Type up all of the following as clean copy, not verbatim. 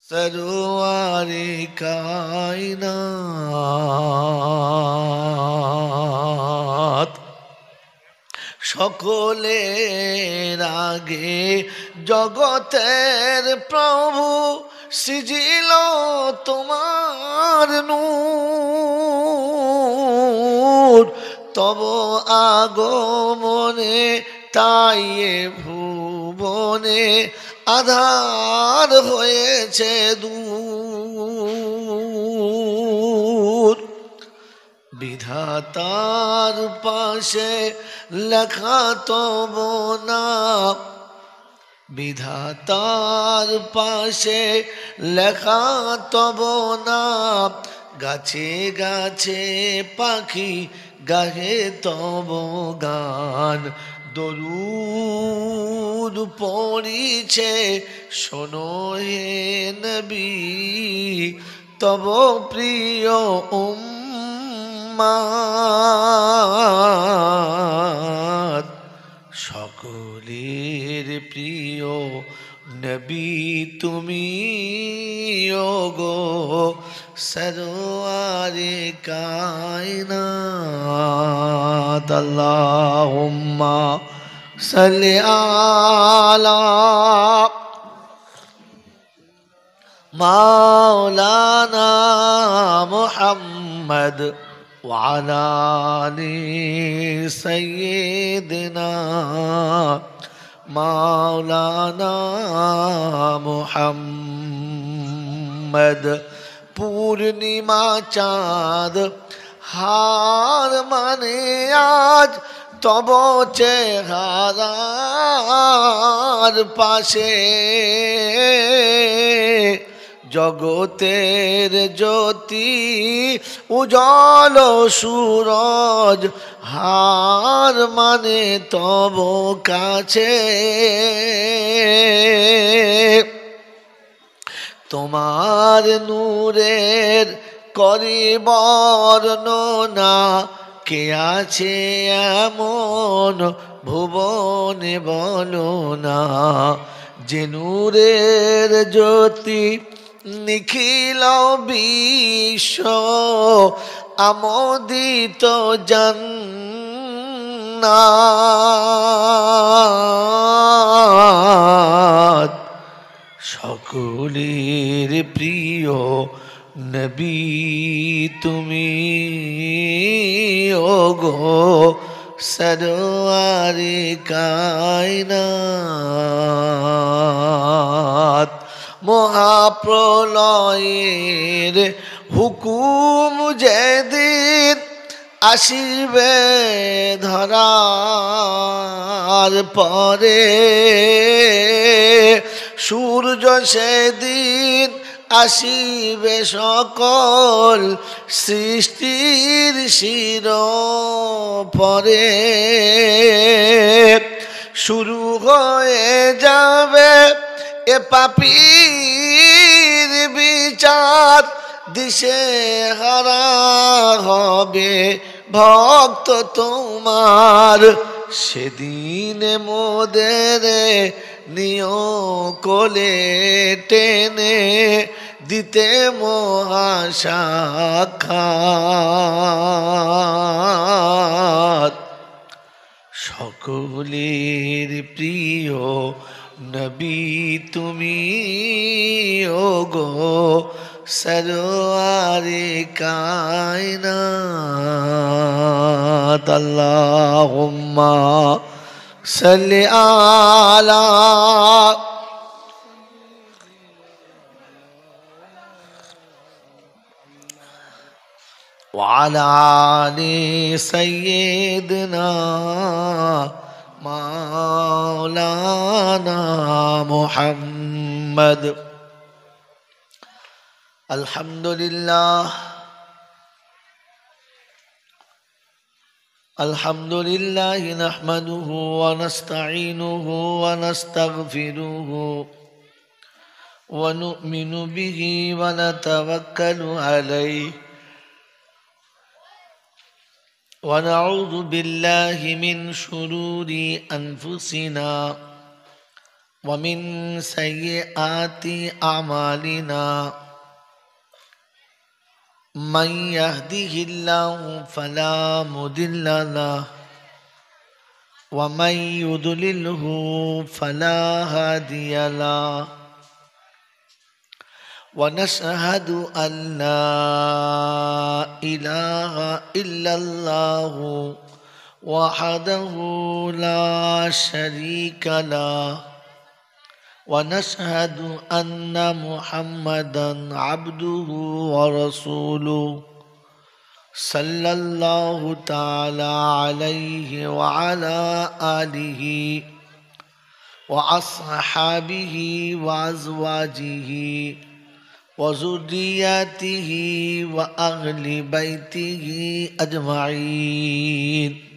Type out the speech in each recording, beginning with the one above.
সরওয়ারে কায়নাত সকলের আগে জগতের প্রভু সৃজিল তোমার নূর তব আগমনে তাই এ ভুবনে আধার হয়েছে দূর বিধাতার পাশে লেখা তব নাম বিধাতার পাশে লেখা তব নাম গাছে গাছে পাখি গাহে তব গান দরুদ পড়িছে শোনো হে নবী তব প্রিয় উম্মাত সকলের প্রিয় নবী তুমি ওগো সরওয়ারে কায়নাত আল্লাহুম্মা সাল্লি আলা মাওলানা মুহাম্মদ وعلى آل سيدنا مولانا محمد পূর্ণিমা চাঁদ হার মানে আজ তব চেহারার পাশে জগতের জ্যোতি উজ্জ্বল সূরজ হার মানে তব কাছে তোমার নূরের করি বর্ণনা কে আছে এমন ভুবনে বলো না যে নূরের জ্যোতি নিখিল বিশ্ব আমোদিত জান্নাত সকলের প্রিয় নবী তুমি ওগো সরওয়ারে কায়নাত মহাপ্রলয়ের হুকুম যেদিন আসিবে ধরার পরে সূর্য সেদিন আসিবে সকল সৃষ্টির শির পরে শুরু হয়ে যাবে এ পাপীর বিচার দিশে হারা হবে ভক্ত তোমার সেদিন মোদের নিয় কোলে টেনে দিতে মহাসাক্ষাৎ সকলের প্রিয় নবী তুমি ওগো সরওয়ারে কায়নাত আল্লাহুম্মা সাল্লি আলা وعلى آل سيدنا مولانا محمد الحمد لله الحمد لله نحمده ونستعينه ونستغفره ونؤمن به ونتوكل عليه ونعوذ بالله من شرور أنفسنا ومن سيئات أعمالنا من يهده الله فلا مضل له ومن يضلله فلا هادي له ونشهد أن لا إله إلا الله وحده لا شريك له ونشهد أن محمدا عبده ورسوله صلى الله تعالى عليه وعلى آله وأصحابه وأزواجه وذرياته وأهل بيته أجمعين.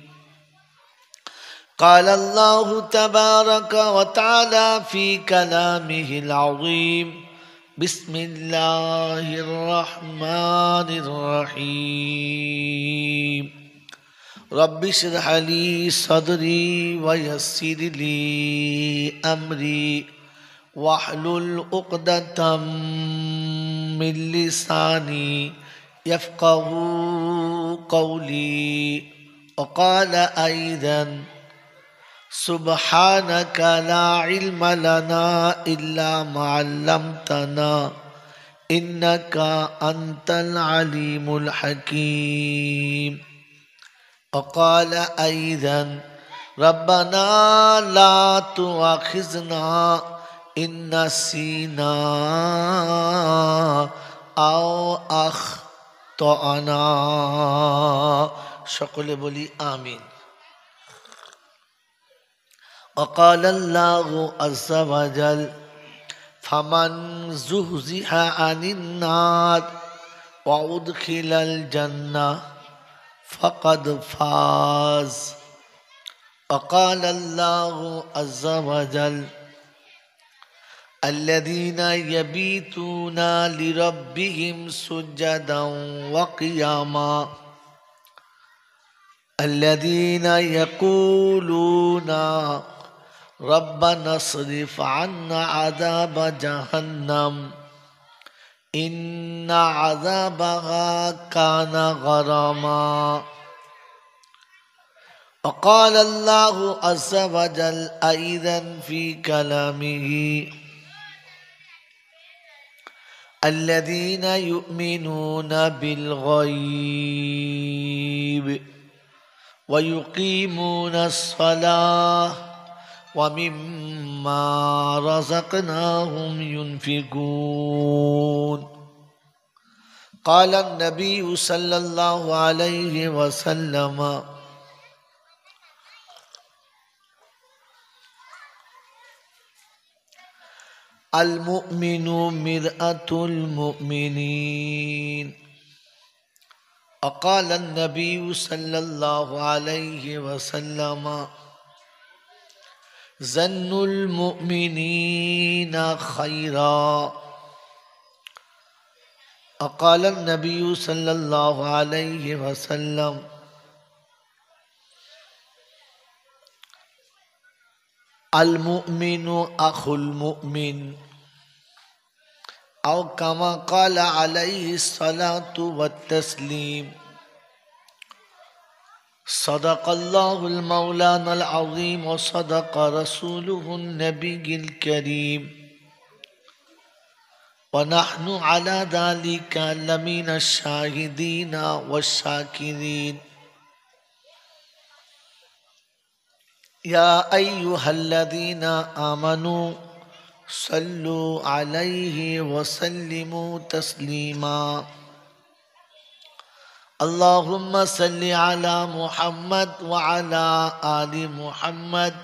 قال الله تبارك وتعالى في كلامه العظيم: بسم الله الرحمن الرحيم. رب اشرح لي صدري ويسر لي أمري واحلل عقدة من لساني يفقه قولي. وقال أيضا: سبحانك لا علم لنا إلا ما علمتنا إنك أنت العليم الحكيم. وقال أيضا: ربنا لا تؤاخذنا إن نسينا أو أخطأنا. সকলে বলি আমিন। وقال الله عز وجل: فمن زحزح عن النار وأدخل الجنة فقد فاز. وقال الله عز وجل: الذين يبيتون لربهم سجدا وقياما الذين يقولون ربنا اصرف عنا عذاب جهنم إن عذابها كان غراما. وقال الله عز وجل أيضا في كلامه: الذين يؤمنون بالغيب ويقيمون الصلاة ومما رزقناهم ينفقون. قال النبي صلى الله عليه وسلم: المؤمن مرآة المؤمنين. وقال النبي صلى الله عليه وسلم: ظن المؤمنين خيرا. وقال النبي صلى الله عليه وسلم: المؤمن أخو المؤمن، أو كما قال عليه الصلاة والتسليم. صدق الله المولانا العظيم وصدق رسوله النبي الكريم ونحن على ذلك لمن الشاهدين والشاكرين. يا أيها الذين آمنوا صلوا عليه وسلموا تسليما. اللهم صل على محمد وعلى آل محمد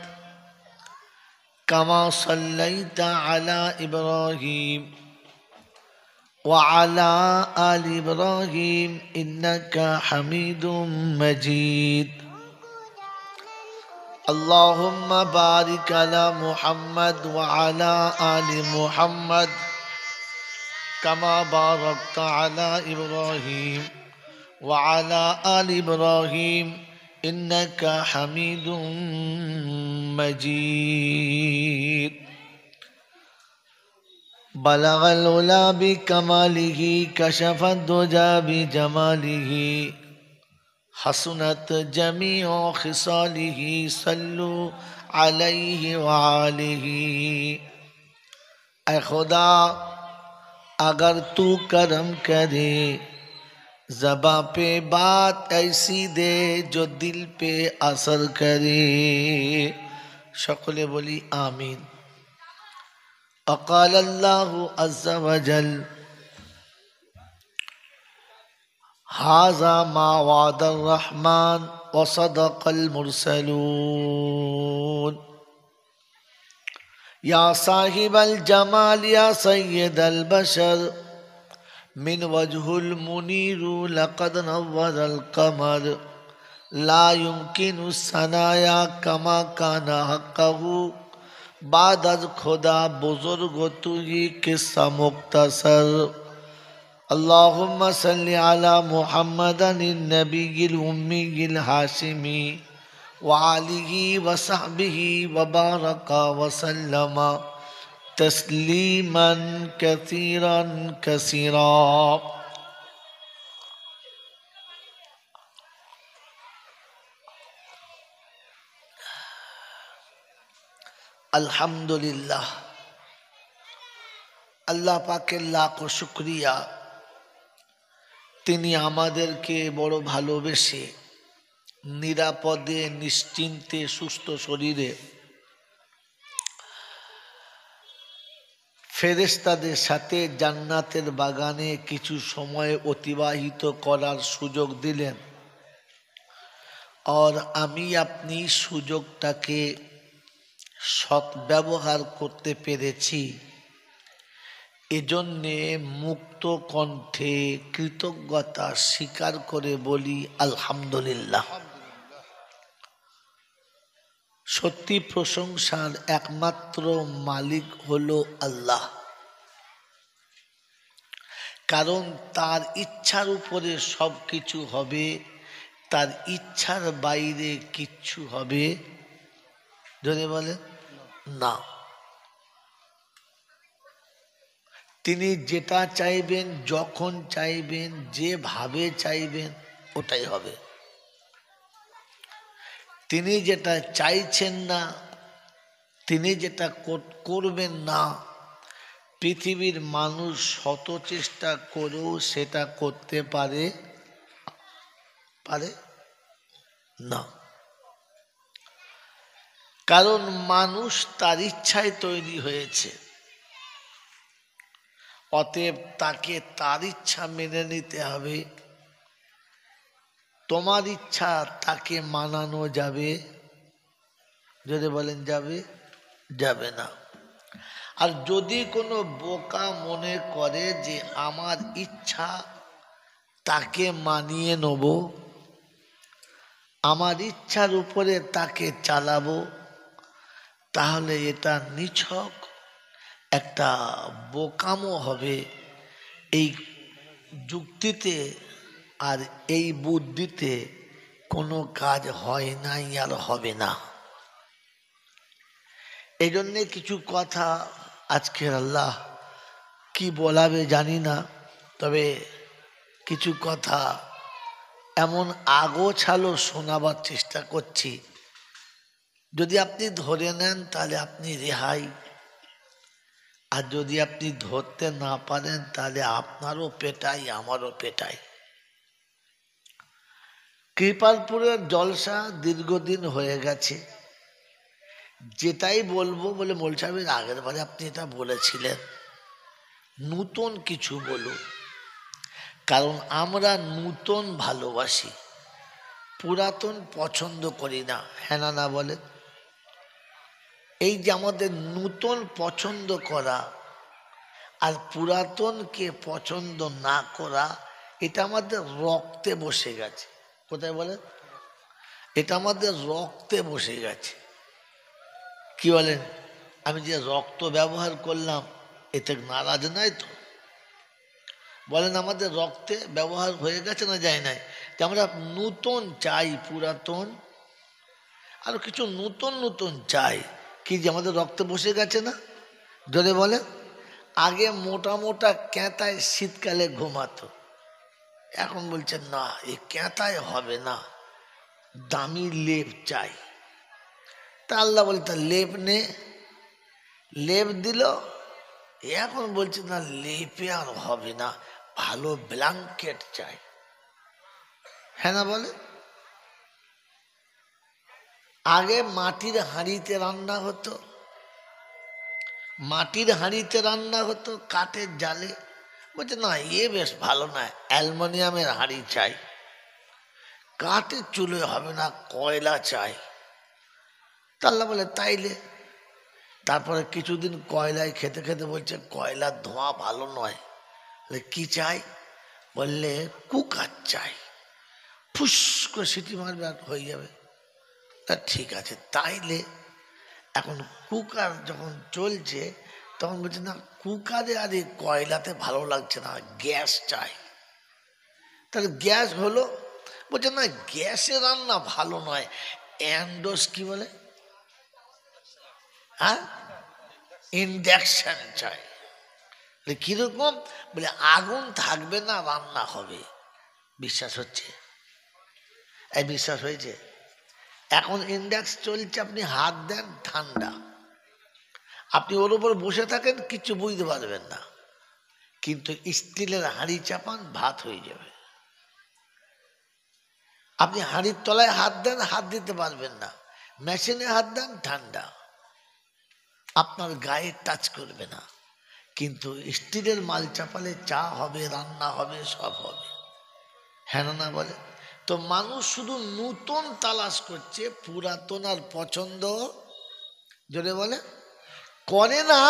كما صليت على إبراهيم وعلى آل إبراهيم إنك حميد مجيد. اللهم بارك على محمد وعلى آل محمد كما باركت على إبراهيم وعلى آل إبراهيم إنك حميد مجيد. بلغ العلا بكماله كشف الدجى بجماله حسنت جميع خصاله صلوا عليه وآله اے خدا اگر تو کرم کرے زباں پہ بات ایسی دے جو دل پہ اثر کرے সকলে বলি আমিন وقال الله عز وجل هذا ما وعد الرحمن وصدق المرسلون يا صاحب الجمال يا سيد البشر من وجه المنير لقد نور القمر لا يمكن الثنايا كما كان حقه بعد از خدا بزرگ تو ہی قصہ مختصر اللهم صل على محمد النبي الأمي الهاشمي وآله وصحبه وبارك وسلم تسليما كثيرا كثيرا আলহামদুলিল্লাহ আল্লাহ পাকের লাখ শুকরিয়া তিনি আমাদেরকে বড় ভালোবেসে নিরাপদে নিশ্চিন্তে সুস্থ শরীরে ফেরেশতাদের সাথে জান্নাতের বাগানে কিছু সময় অতিবাহিত করার সুযোগ দিলেন আর আমি আপনি সুযোগটাকে সদ্ব্যবহার করতে পেরেছি এজন্যে মুক্ত কণ্ঠে কৃতজ্ঞতা স্বীকার করে বলি আলহামদুলিল্লাহ সত্যি প্রশংসার একমাত্র মালিক হলো আল্লাহ কারণ তার ইচ্ছার উপরে সব কিছু হবে তার ইচ্ছার বাইরে কিচ্ছু হবে যদি বলেন না তিনি যেটা চাইবেন যখন চাইবেন যেভাবে চাইবেন ওটাই হবে তিনি যেটা চাইছেন না তিনি যেটা করবেন না পৃথিবীর মানুষ শত চেষ্টা করেও সেটা করতে পারে না কারণ মানুষ তার ইচ্ছায় তৈরি হয়েছে অতএব তাকে তার ইচ্ছা মেনে নিতে হবে তোমার ইচ্ছা তাকে মানানো যাবে যদি বলেন যাবে না আর যদি কোনো বোকা মনে করে যে আমার ইচ্ছা তাকে মানিয়ে নেব আমার ইচ্ছার উপরে তাকে চালাবো তাহলে এটা নিছক একটা বোকামো হবে এই যুক্তিতে আর এই বুদ্ধিতে কোনো কাজ হয় নাই আর হবে না এই জন্যে কিছু কথা আজকের আল্লাহ কি বলাবে জানি না তবে কিছু কথা এমন আগোছালো শোনাবার চেষ্টা করছি যদি আপনি ধরে নেন তাহলে আপনি রেহাই আর যদি আপনি ধরতে না পারেন তাহলে আপনারও পেটাই আমারও পেটাই কৃপালপুরের জলসা দীর্ঘদিন হয়ে গেছে যেটাই বলবো বলে মোল সাহেবের আগের বারে আপনি এটা বলেছিলেন নূতন কিছু বলুন কারণ আমরা নূতন ভালোবাসি পুরাতন পছন্দ করি না হ্যাঁ না বলেন এই যে আমাদের নূতন পছন্দ করা আর পুরাতনকে পছন্দ না করা এটা আমাদের রক্তে বসে গেছে কোথায় বলেন এটা আমাদের রক্তে বসে গেছে কি বলেন আমি যে রক্ত ব্যবহার করলাম এতে নারাজ নাই তো বলেন আমাদের রক্তে ব্যবহার হয়ে গেছে না যায় নাই যে আমরা নূতন চাই পুরাতন আরো কিছু নূতন নূতন চাই কি যে আমাদের রক্তে বসে গেছে না যদি বলে আগে মোটা মোটা ক্যাঁতায় শীতকালে ঘুমাতো, এখন বলছে না এই ক্যাঁতায় হবে না, দামি লেপ চাই। তা আল্লাহ বলে তা লেপ নে, লেপ দিল। এখন বলছে না লেপে আর হবে না, ভালো ব্ল্যাঙ্কেট চাই। হ্যাঁ না বলে? আগে মাটির হাঁড়িতে রান্না হতো, মাটির হাঁড়িতে রান্না হতো কাঠের জালে। বলছে না এ বেশ ভালো না, অ্যালুমিনিয়ামের হাঁড়ি চাই, কাঠের চুলে হবে না, কয়লা চাই। তা আল্লাহ বলে তাইলে। তারপরে কিছুদিন কয়লায় খেতে খেতে বলছে কয়লার ধোঁয়া ভালো নয়, কি চাই? বললে কুকার চাই, ফুস করে সিটি মারবে আর হয়ে যাবে। তা ঠিক আছে তাইলে। এখন কুকার যখন চলছে তখন বলছে না কুকারে আর এই কয়লাতে ভালো লাগছে না, গ্যাস চাই। তাহলে গ্যাস হলো, বলছে না গ্যাসে রান্না ভালো নয়, অ্যান্ডোস কি বলে, হ্যাঁ ইন্ডাকশন চাই। কিরকম? বলে আগুন থাকবে না, রান্না হবে। বিশ্বাস হচ্ছে? এই বিশ্বাস হয়েছে? এখন ইন্ডাকশন চলছে, আপনি হাত দেন ঠান্ডা, আপনি ওর উপর বসে থাকেন কিছু বুঝতে পারবেন না, কিন্তু স্টিলের হাঁড়ি চাপান ভাত হয়ে যাবে। আপনি হাঁড়ির তলায় হাত দেন হাত দিতে পারবেন না, মেশিনে হাত দেন ঠান্ডা, আপনার গায়ে টাচ করবে না। কিন্তু স্টিলের মাল চাপালে চা হবে, রান্না হবে, সব হবে। হ্যাঁ না বলে? তো মানুষ শুধু নূতন তালাশ করছে, পুরাতন আর পছন্দ জোরে বলে করে না।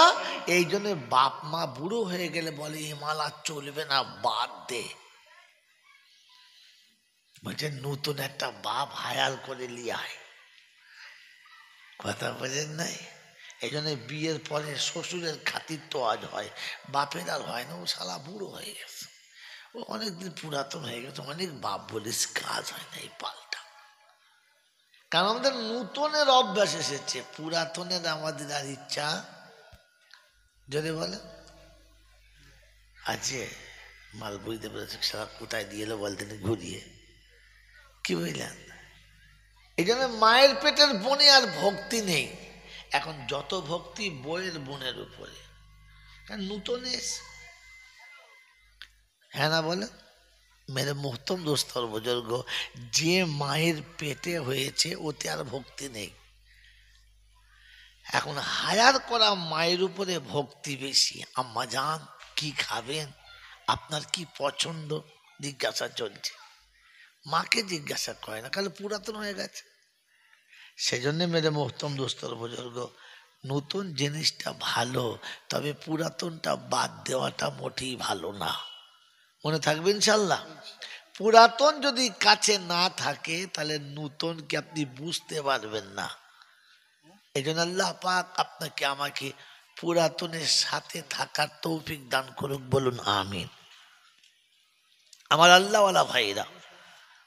এই জন্য বাপ মা বুড়ো হয়ে গেলে বলে এ মাল আর চলবে না, বাদ দে। বলছে নতুন একটা বাপ হায়াল করে লিয়ে আয়। কথা বোঝেন নাই? এই জন্য বিয়ের পরে শ্বশুরের খাতির তো আজ হয়, বাপের আর হয় না। ও শালা বুড়ো হয়ে গেছে, ও অনেকদিন পুরাতন হয়ে গেছে, অনেক বাপ বলিস কাজ হয় না, এই পাল্টা। কারণ আমাদের নূতনের অভ্যাস এসেছে, পুরাতনের আমাদের আর ইচ্ছা যদি বলে আছে। মাল বুঝতে পেরেছে সারা কোথায় দিয়ে এলো বলতেন ঘুরিয়ে, কি বুঝলেন? এই জন্য মায়ের পেটের বনে আর ভক্তি নেই, এখন যত ভক্তি বইয়ের বোনের উপরে। নূতনে হ্যাঁ না বলে? মেরে মোহতম দোস্তর বুজুর্গ, যে মায়ের পেটে হয়েছে ওতে আর ভক্তি নেই। এখন হায়ার করা মায়ের উপরে ভক্তি বেশি। আম্মা জান কি খাবেন, আপনার কি পছন্দ জিজ্ঞাসা চলছে, মাকে জিজ্ঞাসা করে না, কারণ পুরাতন হয়ে গেছে। সেজন্য মেরে মোহতম দোস্তর বুজুর্গ, নতুন জিনিসটা ভালো, তবে পুরাতনটা বাদ দেওয়াটা মোটেই ভালো না। মনে থাকবে ইনশাল্লাহ। পুরাতন যদি কাছে না থাকে তাহলে নতুনকে আপনি বুঝতে পারবেন না। এই জন্য আল্লাহ পাক আপনাকে আমাকে পুরাতনের সাথে থাকার তৌফিক দান করুক, বলুন আমিন। আমার আল্লাহওয়ালা ভাইরা,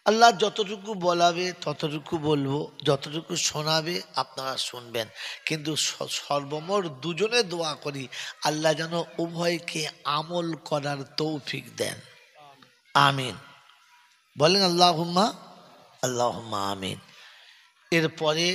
আল্লাহ যতটুকু বলাবে ততটুকু বলবো, যতটুকু শোনাবে আপনারা শুনবেন। কিন্তু সর্বমোট দুজনে দোয়া করি আল্লাহ যেন উভয়কে আমল করার তৌফিক দেন, আমিন। বলেন আল্লাহুম্মা, আল্লাহুম্মা আমিন। এরপরে